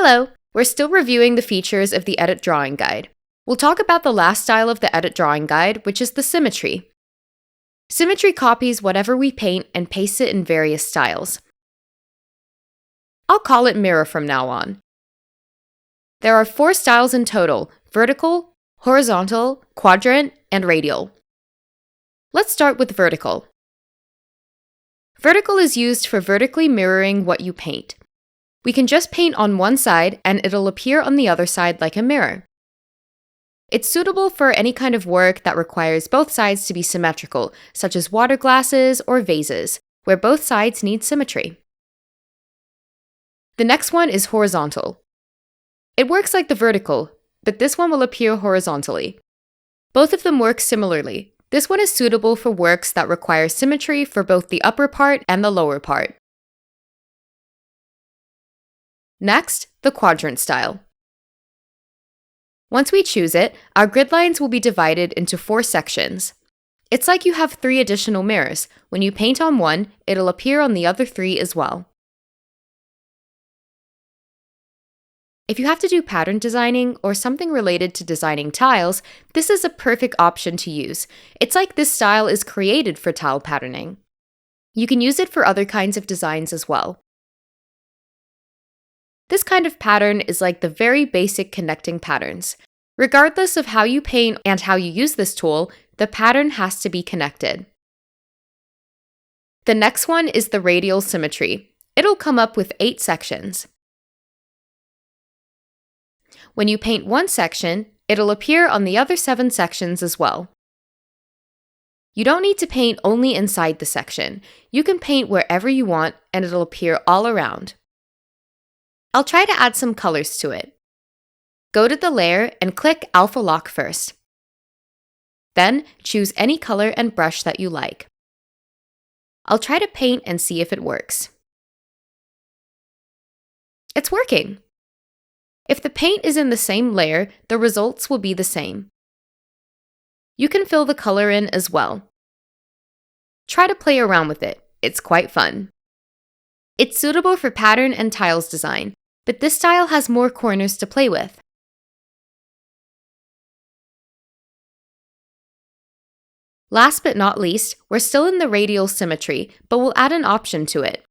Hello! We're still reviewing the features of the Edit Drawing Guide. We'll talk about the last style of the Edit Drawing Guide, which is the symmetry. Symmetry copies whatever we paint and pastes it in various styles. I'll call it mirror from now on. There are 4 styles in total: vertical, horizontal, quadrant, and radial. Let's start with vertical. Vertical is used for vertically mirroring what you paint. We can just paint on one side and it'll appear on the other side like a mirror. It's suitable for any kind of work that requires both sides to be symmetrical, such as water glasses or vases, where both sides need symmetry. The next one is horizontal. It works like the vertical, but this one will appear horizontally. Both of them work similarly. This one is suitable for works that require symmetry for both the upper part and the lower part. Next, the quadrant style. Once we choose it, our grid lines will be divided into 4 sections. It's like you have 3 additional mirrors. When you paint on one, it'll appear on the other 3 as well. If you have to do pattern designing or something related to designing tiles, this is a perfect option to use. It's like this style is created for tile patterning. You can use it for other kinds of designs as well. This kind of pattern is like the very basic connecting patterns. Regardless of how you paint and how you use this tool, the pattern has to be connected. The next one is the radial symmetry. It'll come up with 8 sections. When you paint one section, it'll appear on the other 7 sections as well. You don't need to paint only inside the section. You can paint wherever you want and it'll appear all around. I'll try to add some colors to it. Go to the layer and click Alpha Lock first. Then choose any color and brush that you like. I'll try to paint and see if it works. It's working! If the paint is in the same layer, the results will be the same. You can fill the color in as well. Try to play around with it. It's quite fun. It's suitable for pattern and tiles design, but this style has more corners to play with. Last but not least, we're still in the radial symmetry, but we'll add an option to it.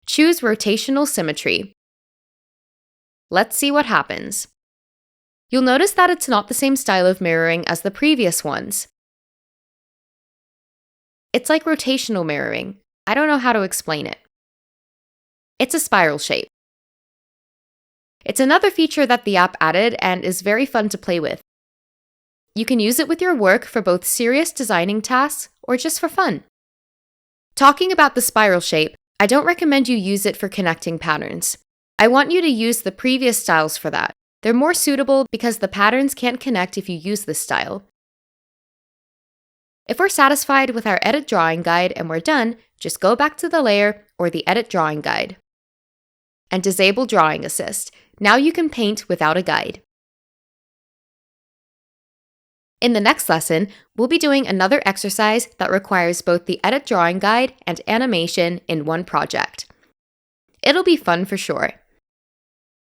Choose Rotational Symmetry. Let's see what happens. You'll notice that it's not the same style of mirroring as the previous ones. It's like rotational mirroring. I don't know how to explain it. It's a spiral shape. It's another feature that the app added and is very fun to play with. You can use it with your work for both serious designing tasks or just for fun. Talking about the spiral shape, I don't recommend you use it for connecting patterns. I want you to use the previous styles for that. They're more suitable because the patterns can't connect if you use this style. If we're satisfied with our Edit Drawing Guide and we're done, just go back to the layer or the Edit Drawing Guide and disable Drawing Assist. Now you can paint without a guide. In the next lesson, we'll be doing another exercise that requires both the Edit Drawing Guide and animation in one project. It'll be fun for sure.